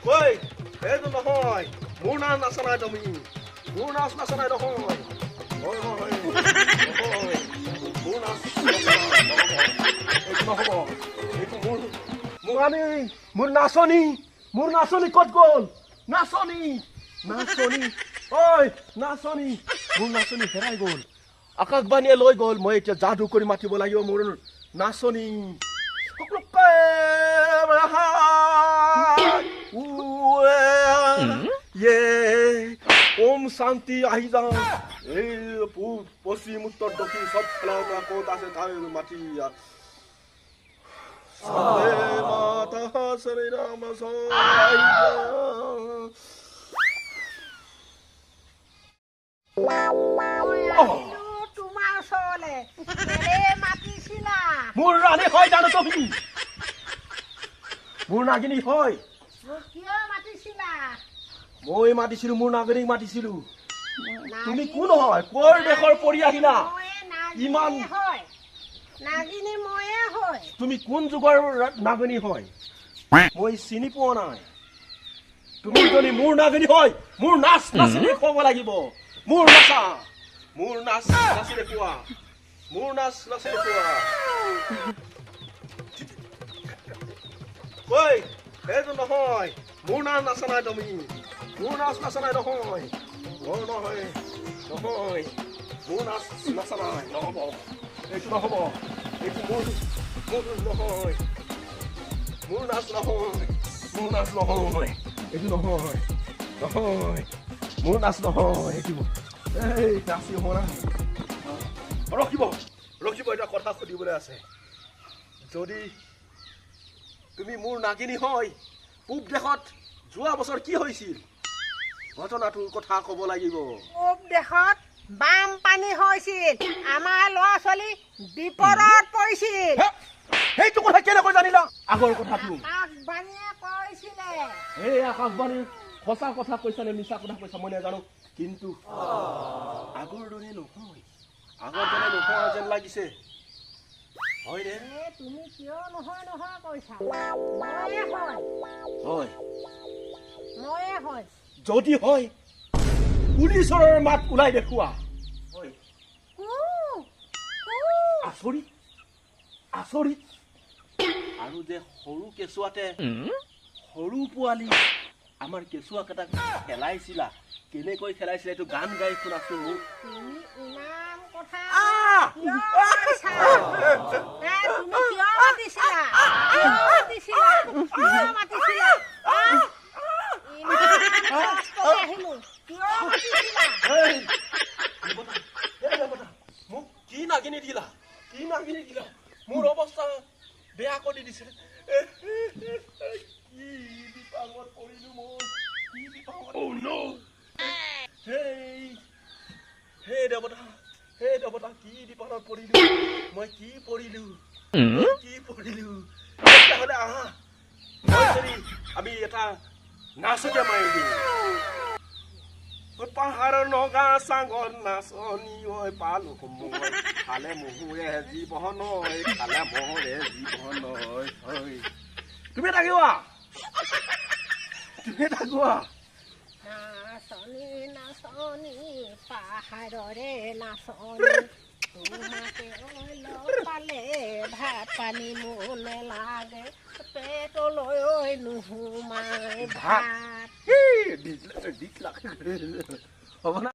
ঐ এইটো নহয় মোৰ নাচ নাচা নাই তুমি মোৰ নাচ নাচা নাই নহয় হয় হয় নহয় মোৰ নাচ এইটো নহ'ব এইটো মোৰ আমি মোৰ নাচনী ক'ত গ'ল নাচনী ঐ নাচনী মোৰ নাচনী হেৰাই গ'ল আকাশবাণীয়ে লৈ গ'ল মই এতিয়া যাদু কৰি মাতিব লাগিব মোৰ নাচনী ওম শান্তি আহি যাওঁ এই পশ্চিম উত্তৰ দক্ষিণ সব ফালৰ পৰা ক'ত আছে তাই মাতি মাতা শ্ৰী ৰাম মোৰ ৰাণী হয় জানো তুমি মোৰ নাগিনী হয় মই মাতিছিলো মোৰ নাগৰিক মাতিছিলো তুমি কোন হয় কৰ দেশৰ পৰি আহিলা ইমান তুমি কোন যুগৰ নাগিনী হয় মই চিনি পোৱা নাই তুমি যদি মোৰ নাগিনী হয় মোৰ নাচ নাচিলে খুৱাব লাগিব মোৰ নাচ নাচিলে খোৱা মোৰ নাচ নাচিলে খোৱা ঐ এইটো নহয় মোৰ নাচ নাচা নাই তুমি মোৰ নাচ নাচা নাই নহয় নহয় মোৰ নাচ নাচা নাই নহ'ব এইটো নহ'ব এইটো মোৰ নহয় মোৰ নাচ নহয় এইটো নহয় মোৰ নাচ নহয় এইটো এই নাচি হ'ব না ৰখিব এটা কথা সুধিবলৈ আছে যদি তুমি মোৰ নাগিনী হয় পূব দেশত যোৱা বছৰ কি হৈছিল ঘটনাটোৰ কথা ক'ব লাগিব পূব দেশত বানপানী হৈছিল আমাৰ ল'ৰা ছোৱালী বিপদত পৰিছিল সেইটো কথা কেনেকৈ জানিলা আগৰ কথাটো আকাশবাণীয়ে কৈছিলে এই আকাশবাণী সঁচা কথা কৈছা নে মিছা কথা কৈছা মই নাজানো কিন্তু আগৰ দৰে নহয় যেন লাগিছে হয় নে তুমি কিয় নহয় কৈছা ময়ে হয় যদি হয় পুলিচৰ মাত ওলাই দেখুওৱা আচৰিত আৰু যে সৰু কেঁচুৱাতে সৰু পোৱালি আমাৰ কেঁচুৱা কেইটাক খেলাইছিলা কেনেকৈ খেলাইছিলা এইটো গান গাই শুনাছো মোক তুমি ইমান কথা কিয় মাতিছিলা মোক কি নাগিনি দিলা মোৰ অৱস্থা বেয়া কৰি দিছে কি বিপাঙত পৰিলো মই হে দেৱতা কি বিপদত পৰিলো মই কি পৰিলো তেতিয়াহ'লে আহা আমি এটা নাচকে মাৰি দিম পাহাৰৰ নগা চাঙৰ নাচনি ঐ পালো মই খালে মহুৰে জীৱন তুমি থাকিবা নাচনি পাহাৰৰে নাচনি তোমাকে পালে ভাত পানী মোলে লাগে পেটলৈ নোসোমাই ভাত হ'ব না